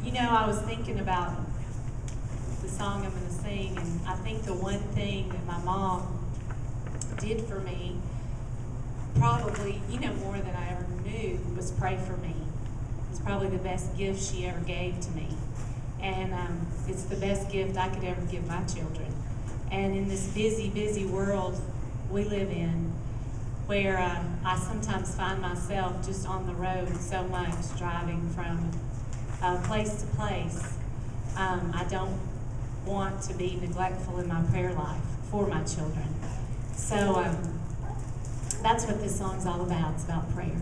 You know, I was thinking about the song I'm going to sing, and I think the one thing that my mom did for me, probably, more than I ever knew, was pray for me. It's probably the best gift she ever gave to me. And it's the best gift I could ever give my children. And in this busy, busy world we live in, where I sometimes find myself just on the road so much, driving from place to place, I don't want to be neglectful in my prayer life for my children. So that's what this song's all about. It's about prayer.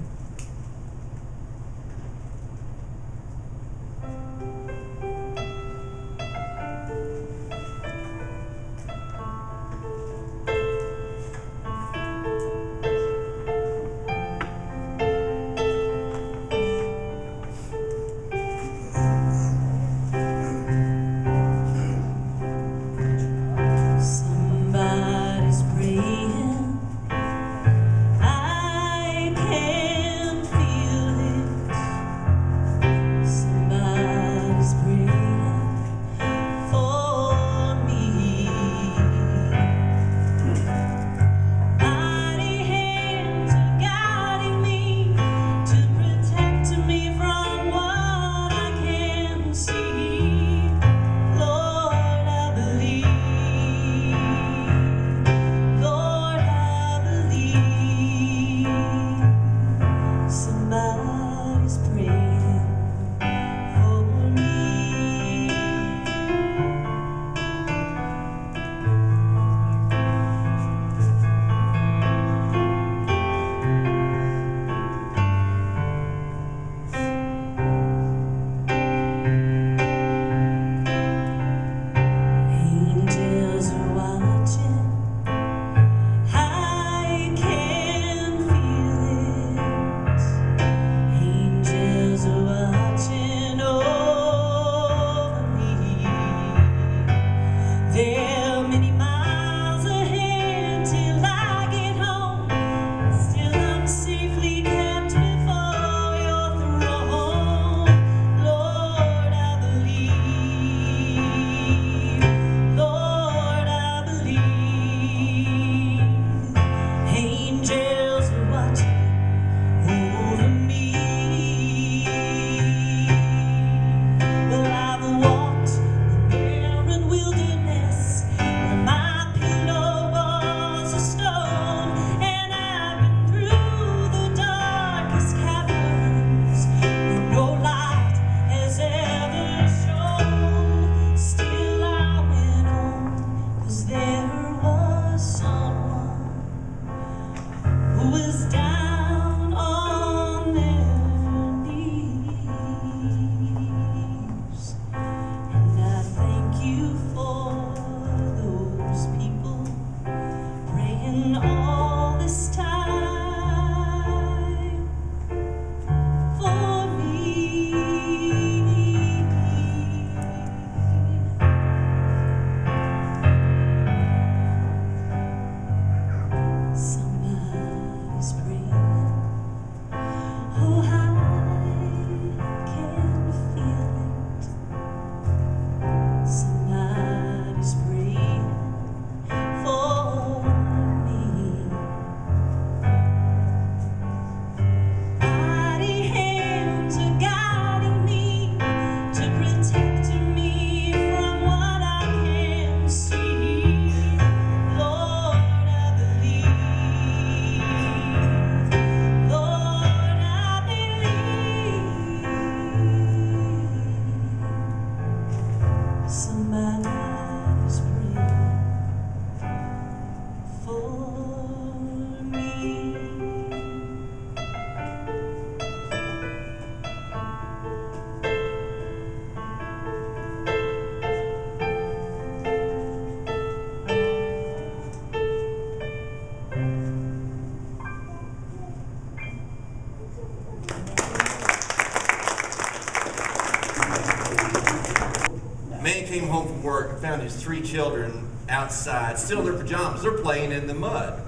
Man came home from work and found his 3 children outside, still in their pajamas. They're playing in the mud.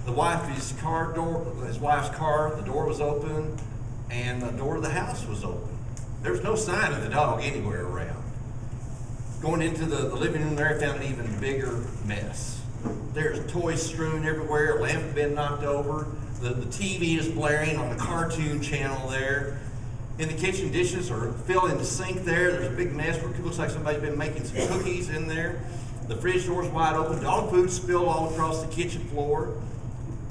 His wife's car, the door was open, and the door of the house was open. There was no sign of the dog anywhere around. Going into the living room there, I found an even bigger mess. There's toys strewn everywhere, a lamp had been knocked over, the TV is blaring on the cartoon channel there. In the kitchen, dishes are filling the sink there. There's a big mess where it looks like somebody's been making some cookies in there. The fridge door's wide open. Dog food spilled all across the kitchen floor.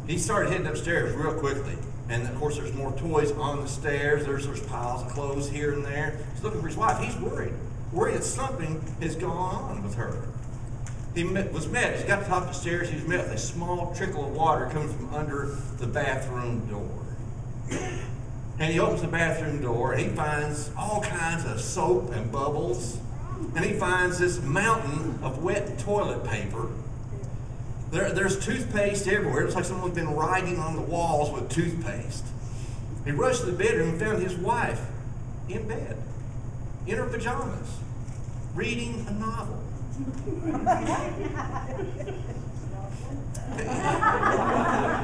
He started heading upstairs real quickly. And of course, there's more toys on the stairs. There's piles of clothes here and there. He's looking for his wife. He's worried that something has gone on with her. He was met, as he got to the top of the stairs, he was met with a small trickle of water coming from under the bathroom door. And he opens the bathroom door and he finds all kinds of soap and bubbles. And he finds this mountain of wet toilet paper. There's toothpaste everywhere. It looks like someone's been writing on the walls with toothpaste. He rushed to the bedroom and found his wife in bed, in her pajamas, reading a novel.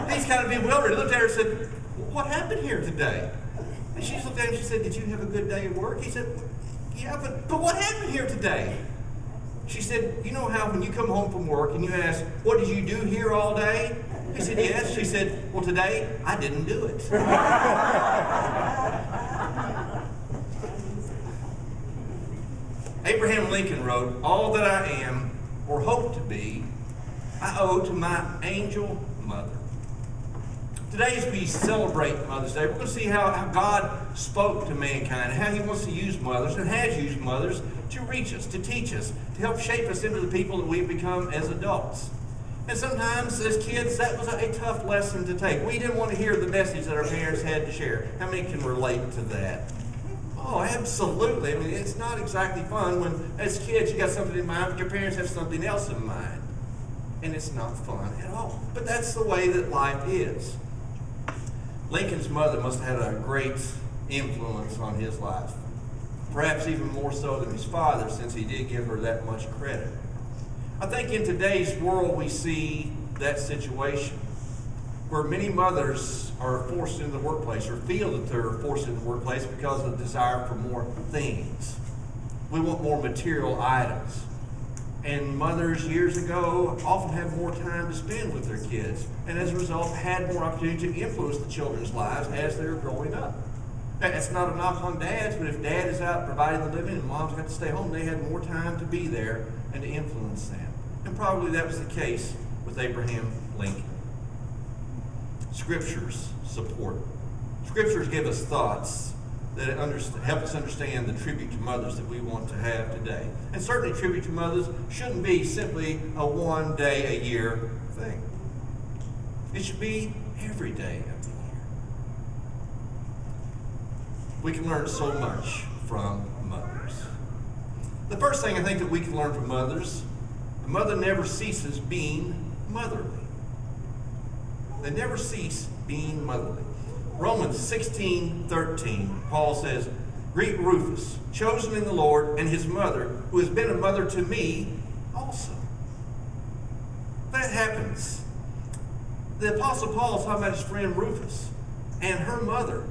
He's kind of bewildered. He looked at her and said, "What happened here today?" And she looked at him and she said, "Did you have a good day at work?" He said, "Yeah, but what happened here today?" She said, "You know how when you come home from work and you ask, 'What did you do here all day?' He said, 'Yes.' She said, 'Well, today I didn't do it.'" Abraham Lincoln wrote, "All that I am or hope to be, I owe to my angel mother." Today, as we celebrate Mother's Day, we're going to see how God spoke to mankind, how he wants to use mothers and has used mothers to reach us, to teach us, to help shape us into the people that we've become as adults. And sometimes, as kids, that was a tough lesson to take. We didn't want to hear the message that our parents had to share. How many can relate to that? Oh, absolutely. I mean, it's not exactly fun when, as kids, you got something in mind, but your parents have something else in mind. And it's not fun at all. But that's the way that life is. Lincoln's mother must have had a great influence on his life. Perhaps even more so than his father, since he did give her that much credit. I think in today's world we see that situation where many mothers are forced into the workplace or feel that they're forced into the workplace because of the desire for more things. We want more material items. And mothers years ago often have more time to spend with their kids, and as a result had more opportunity to influence the children's lives as they're growing up. That's not a knock on dads, but if dad is out providing the living and mom's got to stay home, they had more time to be there and to influence them. And probably that was the case with Abraham Lincoln. Scriptures support. Scriptures give us thoughts that help us understand the tribute to mothers that we want to have today. And certainly tribute to mothers shouldn't be simply a one day a year thing. It should be every day of the year. We can learn so much from mothers. The first thing I think that we can learn from mothers, a mother never ceases being motherly. They never cease being motherly. Romans 16:13, Paul says, "Greet Rufus, chosen in the Lord, and his mother, who has been a mother to me also." That happens. The Apostle Paul is talking about his friend Rufus and her mother.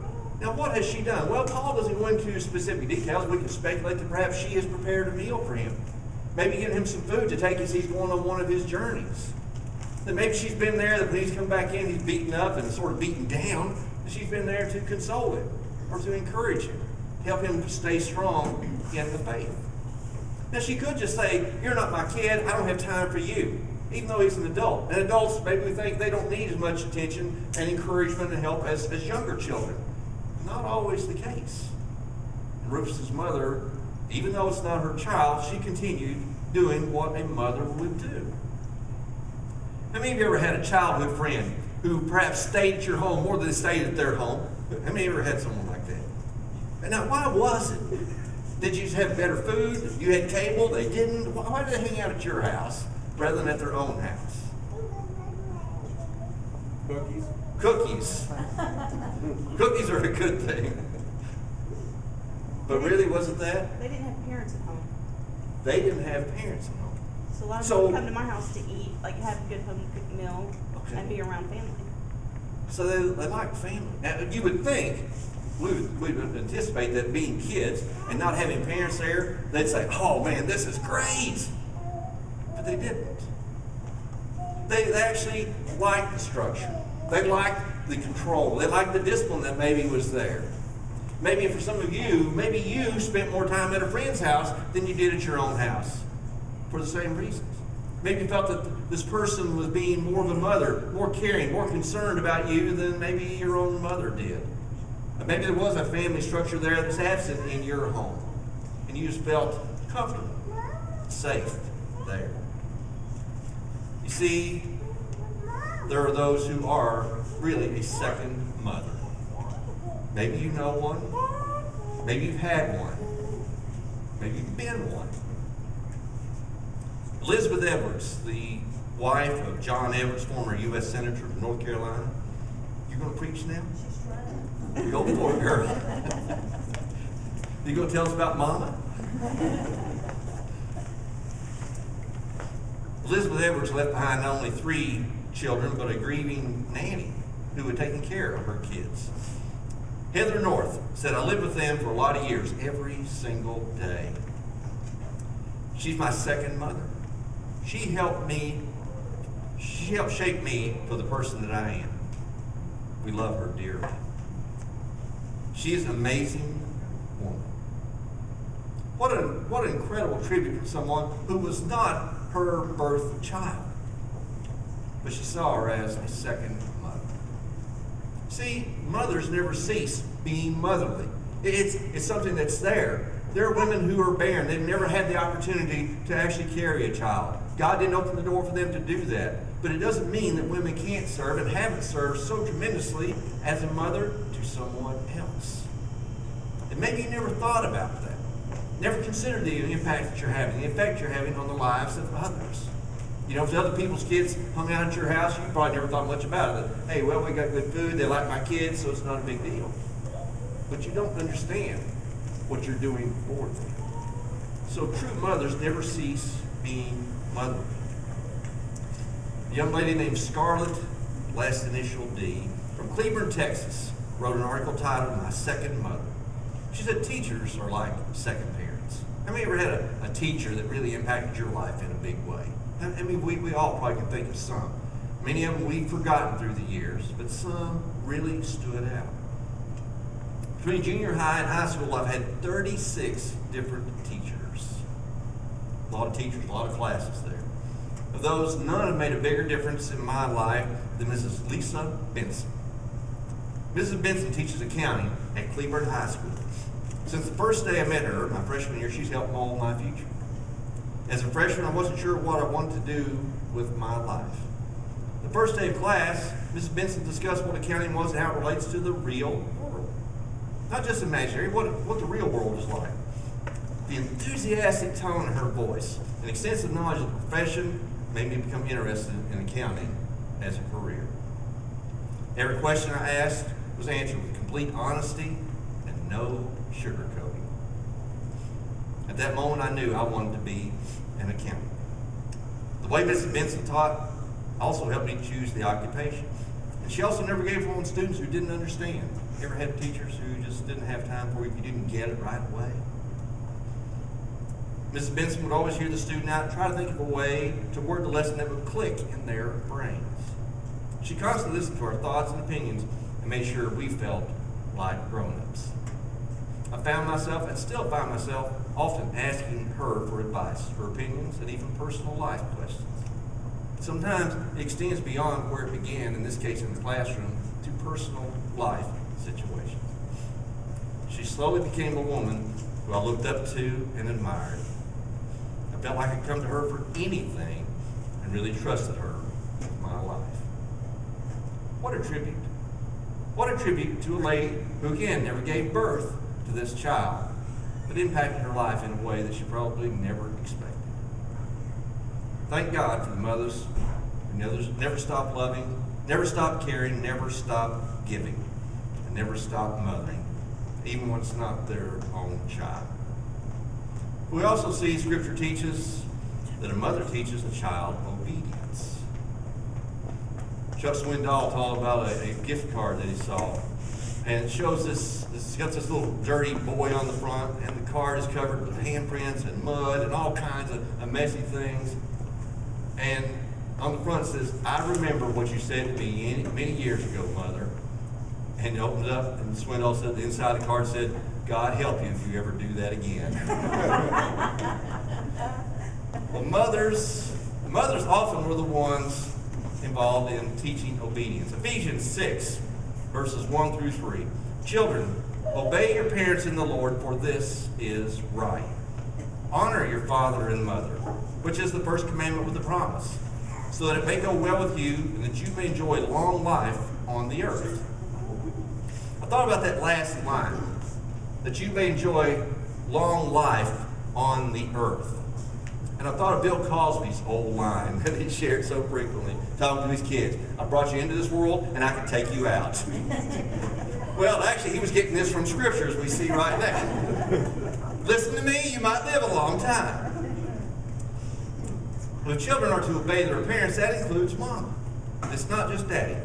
Now, what has she done? Well, Paul doesn't go into specific details. We can speculate that perhaps she has prepared a meal for him. Maybe giving him some food to take as he's going on one of his journeys. That maybe she's been there, that when he's come back in, he's beaten up and sort of beaten down. She's been there to console him or to encourage him, help him stay strong in the faith. Now, she could just say, "You're not my kid, I don't have time for you," even though he's an adult. And adults, maybe we think they don't need as much attention and encouragement and help as younger children. Not always the case. And Rufus' mother, even though it's not her child, she continued doing what a mother would do. How many of you ever had a childhood friend who perhaps stayed at your home more than they stayed at their home? How many of you ever had someone like that? And now, why was it? Did you have better food? You had cable? They didn't? Why did they hang out at your house rather than at their own house? Cookies. Cookies. Cookies are a good thing. But really, wasn't that? They didn't have parents at home. They didn't have parents at home. So a lot of So- people come to my house to eat, like have a good home cooked meal, Okay. and be around family. So they like family. Now, you would think we would anticipate that being kids and not having parents there, they'd say, oh man, this is great. But they didn't. They actually liked the structure. They liked the control. They liked the discipline that maybe was there. Maybe for some of you, maybe you spent more time at a friend's house than you did at your own house for the same reasons. Maybe you felt that this person was being more of a mother, more caring, more concerned about you than maybe your own mother did. Maybe there was a family structure there that was absent in your home, and you just felt comfortable, safe there. You see, there are those who are really a second mother. Maybe you know one. Maybe you've had one. Maybe you've been one. Elizabeth Edwards, the wife of John Edwards, former U.S. Senator from North Carolina. You going to preach now? Go for it, girl. You going to tell us about Mama? Elizabeth Edwards left behind not only 3 children, but a grieving nanny who had taken care of her kids. Heather North said, I lived with them for a lot of years, every single day. She's my second mother. She helped shape me for the person that I am. We love her dearly. She is an amazing woman. What an incredible tribute from someone who was not her birth child, but she saw her as a second mother. See, mothers never cease being motherly. It's something that's there. There are women who are barren. They've never had the opportunity to actually carry a child. God didn't open the door for them to do that. But it doesn't mean that women can't serve and haven't served so tremendously as a mother to someone else. And maybe you never thought about that. Never considered the impact that you're having, the effect you're having on the lives of others. You know, if other people's kids hung out at your house, you probably never thought much about it. Hey, well, we got good food, they like my kids, so it's not a big deal. But you don't understand what you're doing for them. So true mothers never cease being motherly. A young lady named Scarlett, last initial D, from Cleburne, Texas, wrote an article titled, My Second Mother. She said teachers are like second parents. How many ever had a teacher that really impacted your life in a big way? I mean, we all probably can think of some. Many of them we've forgotten through the years, but some really stood out. Between junior high and high school, I've had 36 different teachers. A lot of teachers, a lot of classes there. Of those, none have made a bigger difference in my life than Mrs. Lisa Benson. Mrs. Benson teaches accounting at Cleburne High School. Since the first day I met her, my freshman year, she's helped mold my future. As a freshman, I wasn't sure what I wanted to do with my life. The first day of class, Mrs. Benson discussed what accounting was and how it relates to the real world. Not just imaginary, what the real world is like. The enthusiastic tone in her voice and extensive knowledge of the profession made me become interested in accounting as a career. Every question I asked was answered with complete honesty and no sugarcoating. At that moment, I knew I wanted to be an accountant. The way Mrs. Benson taught also helped me choose the occupation. And she also never gave up on students who didn't understand. You ever had teachers who just didn't have time for you if you didn't get it right away? Mrs. Benson would always hear the student out and try to think of a way to word the lesson that would click in their brains. She constantly listened to our thoughts and opinions and made sure we felt like grown-ups. I found myself, and still find myself, often asking her for advice, her opinions, and even personal life questions. Sometimes it extends beyond where it began, in this case in the classroom, to personal life situations. She slowly became a woman who I looked up to and admired. I felt like I could come to her for anything and really trusted her with my life. What a tribute. What a tribute to a lady who, again, never gave birth to this child, but impacted her life in a way that she probably never expected. Thank God for the mothers who never stopped loving, never stopped caring, never stopped giving, and never stopped mothering, even when it's not their own child. We also see Scripture teaches that a mother teaches a child obedience. Chuck Swindoll told about a gift card that he saw. And it shows it's got this little dirty boy on the front, and the card is covered with handprints and mud and all kinds of messy things. And on the front it says, "I remember what you said to me many years ago, Mother." And it opens up, and Swindoll said, the inside of the card said, "God help you if you ever do that again." Well, mothers often were the ones involved in teaching obedience. Ephesians 6, verses 1 through 3. "Children, obey your parents in the Lord, for this is right. Honor your father and mother, which is the first commandment with a promise, so that it may go well with you and that you may enjoy long life on the earth." I thought about that last line, that you may enjoy long life on the earth. And I thought of Bill Cosby's old line that he shared so frequently, talking to his kids. "I brought you into this world, and I can take you out." Well, actually, he was getting this from Scripture, as we see right now. Listen to me, you might live a long time. Well, if children are to obey their parents, that includes mama. It's not just daddy.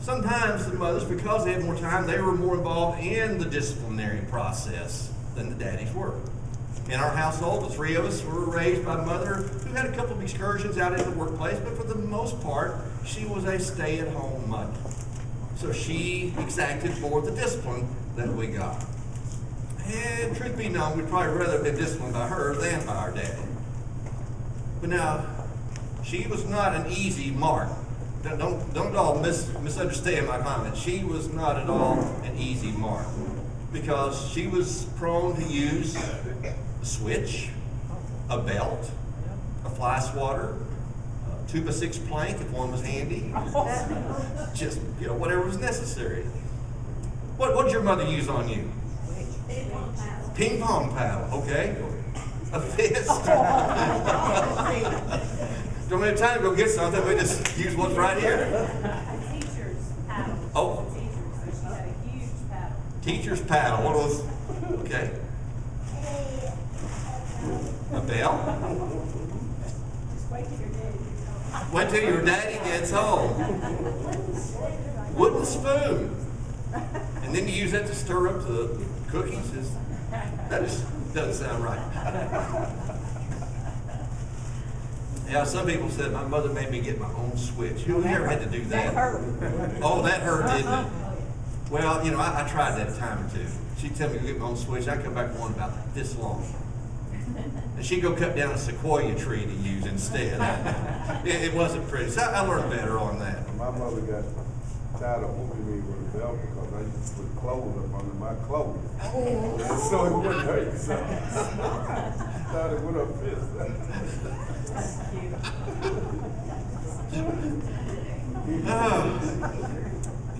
Sometimes the mothers, because they had more time, they were more involved in the disciplinary process than the daddies were. In our household, the three of us were raised by a mother who had a couple of excursions out in the workplace, but for the most part, she was a stay-at-home mother. So she exacted more of the discipline that we got. And truth be known, we'd probably rather have been disciplined by her than by our dad. But now, she was not an easy mark. Don't all misunderstand my comment. She was not at all an easy mark, because she was prone to use a switch, a belt, a fly swatter, a 2x6 plank if one was handy, just whatever was necessary. What did your mother use on you? Ping pong paddle, okay. A fist. Don't have time to go get something. We just use what's right here. A teacher's paddle. Oh. So she had a huge paddle. Teacher's paddle. What was? Okay. A bell. Just wait till your daddy gets home. Wait till your daddy gets home. Wooden spoon. And then you use that to stir up the cookies. That just doesn't sound right. Yeah, some people said my mother made me get my own switch. You never had to do that. That hurt. Oh, that hurt, didn't it? Well, I tried that a time or two. She'd tell me to get my own switch. I'd come back with one about this long. And she'd go cut down a sequoia tree to use instead. It wasn't pretty. So I learned better on that. My mother got tired of whooping me with a belt because I used to put clothes up under my clothes. So it wouldn't hurt. So started with her fist. You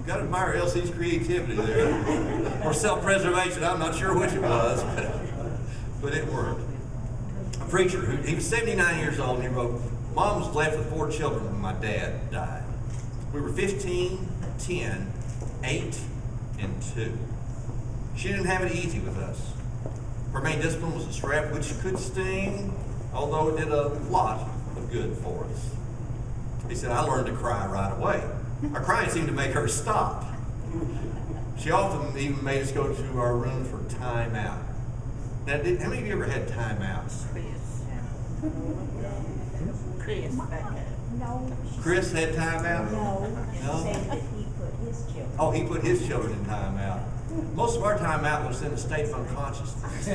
got to admire Elsie's creativity there. Or self-preservation. I'm not sure which it was, but it worked. A preacher, he was 79 years old, and he wrote, "Mom was left with 4 children when my dad died. We were 15, 10, 8, and 2. She didn't have it easy with us. Her main discipline was a strap, which could sting, although it did a lot of good for us." He said, "I learned to cry right away. Our crying seemed to make her stop. She often even made us go to our room for time out." Now, how many of you ever had time outs? Chris back up. No. Chris had time out? No. No? Said that he put his children. Oh, he put his children in time out. Most of our time out was in a state of unconsciousness.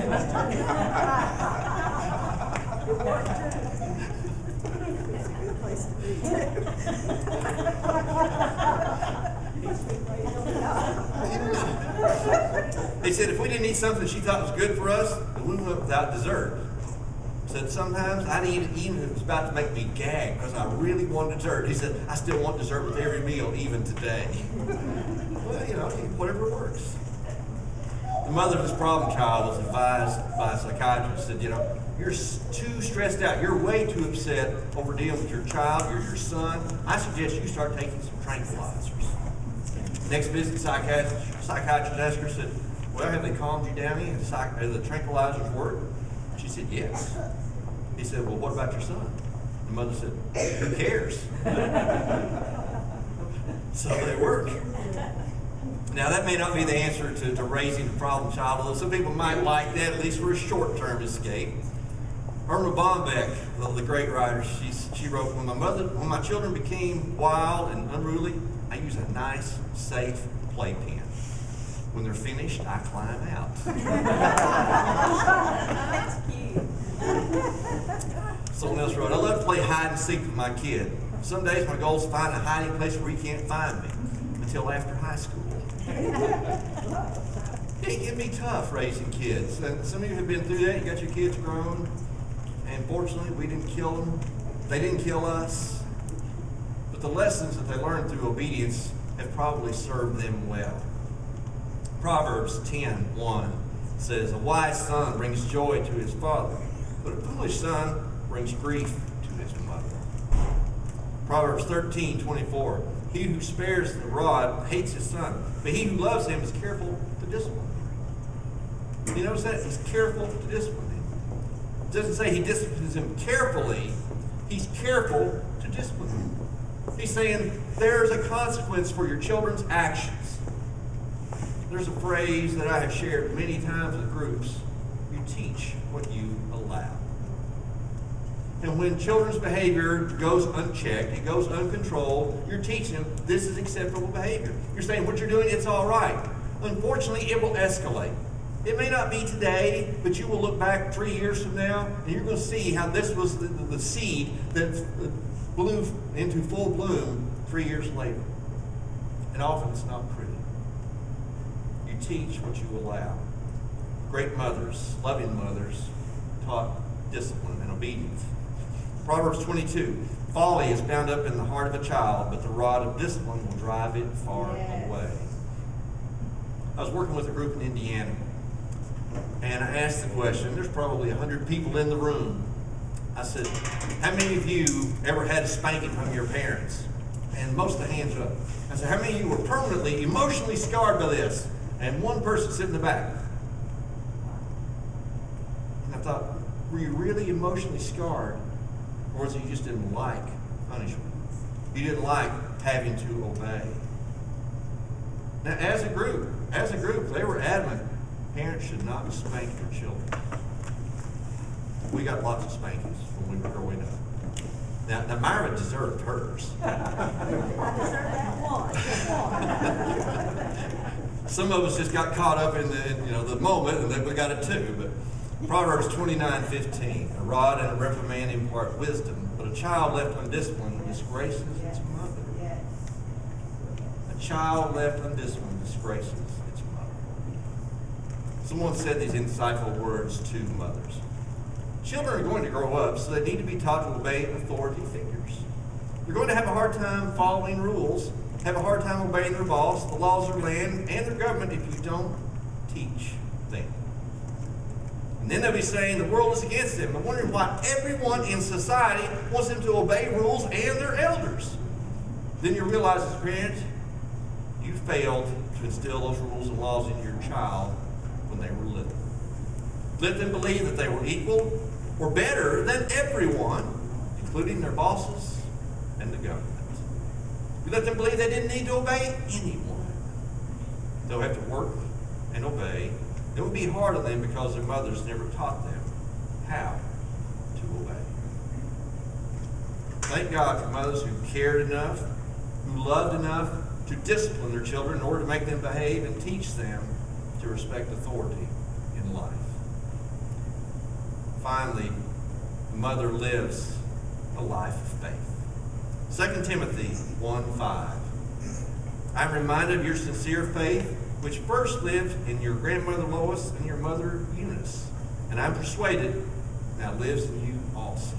They said if we didn't eat something she thought was good for us, then we went without dessert. Said sometimes I'd eat it even if it was about to make me gag because I really wanted dessert. He said, "I still want dessert with every meal, even today." Well, whatever works. The mother of this problem child was advised by a psychiatrist, said, "You're too stressed out. You're way too upset over dealing with your child or your son. I suggest you start taking some tranquilizers." Next visit, the psychiatrist asked her, said, "Well, have they calmed you down any? The tranquilizers work?" She said, "Yes." He said, "Well, what about your son?" The mother said, "Who cares?" So they work. Now, that may not be the answer to raising a problem child, although some people might like that, at least for a short-term escape. Irma Bombeck, the great writer, she wrote, when my children became wild and unruly, I use a nice, safe playpen. When they're finished, I climb out. That's cute. Someone else wrote, I love to play hide and seek with my kid. Some days my goal is to find a hiding place where he can't find me until after high school. It can be tough raising kids. And some of you have been through that. You got your kids grown. And fortunately, we didn't kill them. They didn't kill us. But the lessons that they learned through obedience have probably served them well. Proverbs 10:1 says, a wise son brings joy to his father, but a foolish son brings grief to his mother. Proverbs 13:24, he who spares the rod hates his son, but he who loves him is careful to discipline him. You notice that? He's careful to discipline him. It doesn't say he disciplines him carefully. He's careful to discipline him. He's saying there's a consequence for your children's actions. There's a phrase that I have shared many times with groups. You teach what you allow. And when children's behavior goes unchecked, it goes uncontrolled, you're teaching them this is acceptable behavior. You're saying what you're doing, it's all right. Unfortunately, it will escalate. It may not be today, but you will look back 3 years from now, and you're going to see how this was the seed that blew into full bloom 3 years later. And often it's not pretty. You teach what you allow. Great mothers, loving mothers, taught discipline and obedience. Proverbs 22, folly is bound up in the heart of a child, but the rod of discipline will drive it far away. I was working with a group in Indiana, and I asked the question, there's probably 100 people in the room. I said, how many of you ever had a spanking from your parents? And most of the hands were up. I said, how many of you were permanently, emotionally scarred by this? And one person sitting in the back. And I thought, were you really emotionally scarred? Or was it you just didn't like punishment? You didn't like having to obey. Now, as a group, they were adamant parents should not spank their children. We got lots of spankings when we were growing up. Now Myra deserved hers. I deserve that one. Some of us just got caught up in the moment, and then we got it too. But Proverbs 29:15, a rod and a reprimand impart wisdom, but a child left undisciplined disgraces its mother. A child left undisciplined disgraces its mother. Someone said these insightful words to mothers. Children are going to grow up, so they need to be taught to obey authority figures. They're going to have a hard time following rules, have a hard time obeying their boss, the laws of their land, and their government if you don't teach them. And then they'll be saying the world is against them. I'm wondering why everyone in society wants them to obey rules and their elders. Then you realize as a parent, you failed to instill those rules and laws in your child when they were little. Let them believe that they were equal or better than everyone, including their bosses and the government. You let them believe they didn't need to obey anyone. They'll have to work and obey. It would be hard on them because their mothers never taught them how to obey. Thank God for mothers who cared enough, who loved enough to discipline their children in order to make them behave and teach them to respect authority in life. Finally, the mother lives a life of faith. 2 Timothy 1:5. I'm reminded of your sincere faith, which first lived in your grandmother Lois and your mother Eunice, and I'm persuaded now lives in you also.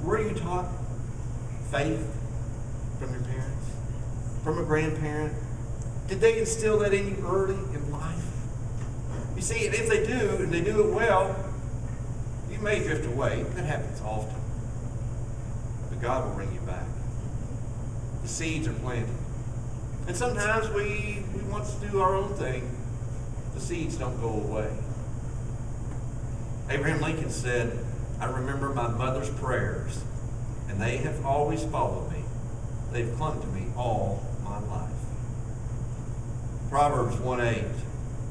Were you taught faith from your parents? From a grandparent? Did they instill that in you early in life? You see, if they do, and they do it well, you may drift away. That happens often. But God will bring you back. The seeds are planted. And sometimes we want to do our own thing. The seeds don't go away. Abraham Lincoln said, I remember my mother's prayers, and they have always followed me They've clung to me all my life. Proverbs 1:8.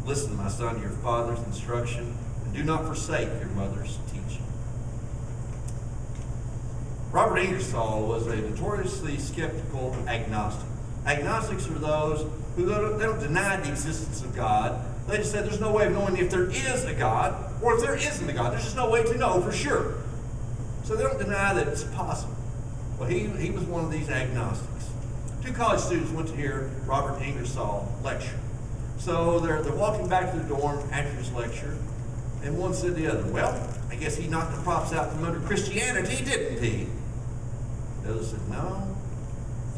Listen, my son, to your father's instruction, and do not forsake your mother's teaching. Robert Ingersoll was a notoriously skeptical agnostic. Agnostics are those who they don't deny the existence of God. They just say there's no way of knowing if there is a God or if there isn't a God. There's just no way to know for sure. So they don't deny that it's possible. Well, he was one of these agnostics. 2 college students went to hear Robert Ingersoll lecture. So they're walking back to the dorm after his lecture, and one said to the other, well, I guess he knocked the props out from under Christianity, didn't he? The other said, no,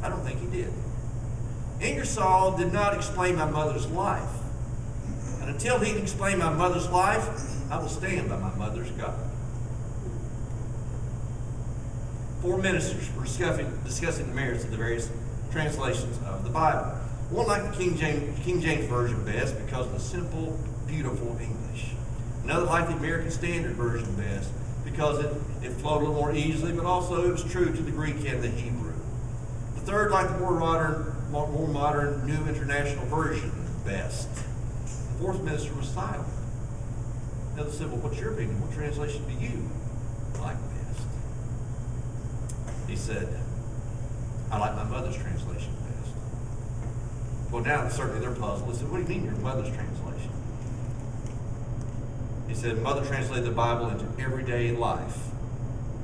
I don't think he did. Ingersoll did not explain my mother's life. And until he'd explained my mother's life, I will stand by my mother's God. 4 ministers were discussing the merits of the various translations of the Bible. One liked the King James Version best because of the simple, beautiful English. Another liked the American Standard Version best because it flowed a little more easily, but also it was true to the Greek and the Hebrew. The third liked the more modern New International Version best. The fourth minister was silent. The other said, well, what's your opinion? What translation do you like best? He said, I like my mother's translation best. Well, now certainly they're puzzled. They said, what do you mean your mother's translation? He said, Mother translated the Bible into everyday life,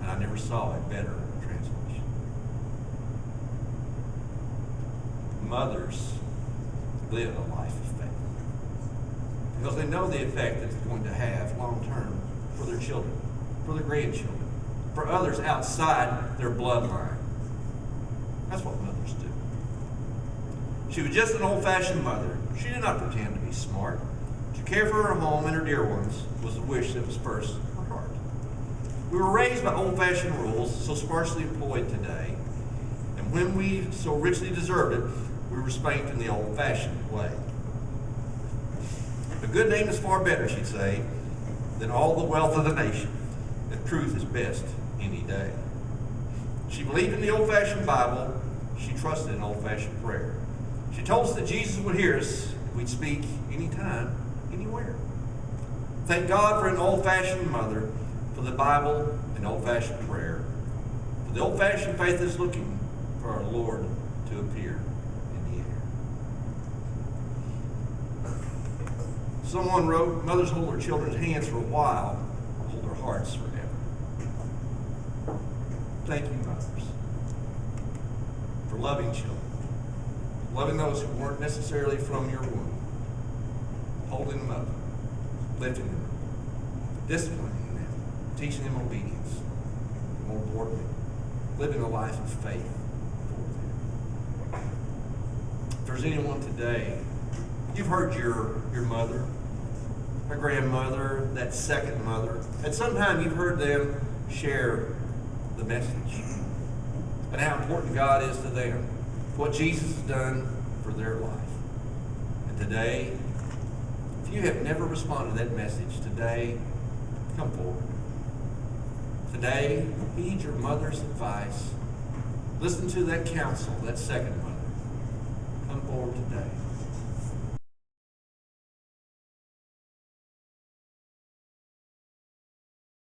and I never saw a better translation. Mothers live a life of faith because they know the effect that it's going to have long term for their children, for their grandchildren, for others outside their bloodline. That's what mothers do. She was just an old-fashioned mother. She did not pretend to be smart. To care for her home and her dear ones was the wish that was first in her heart. We were raised by old-fashioned rules, so sparsely employed today, and when we so richly deserved it, we were spanked in the old-fashioned way. A good name is far better, she'd say, than all the wealth of the nation, and truth is best any day. She believed in the old-fashioned Bible. She trusted in old-fashioned prayer. She told us that Jesus would hear us if we'd speak anytime, anywhere. Thank God for an old-fashioned mother, for the Bible and old-fashioned prayer, for the old-fashioned faith is looking for our Lord to appear in the air. Someone wrote, mothers hold their children's hands for a while, hold their hearts forever. Thank you, mothers, for loving children, loving those who weren't necessarily from your womb, holding them up, lifting them up, disciplining them, teaching them obedience, and more importantly, living a life of faith for them. If there's anyone today, you've heard your mother, a grandmother, that second mother. At some time you've heard them share the message and how important God is to them, what Jesus has done for their life. And today, if you have never responded to that message, today, come forward. Today, heed your mother's advice. Listen to that counsel, that second mother. Come forward today.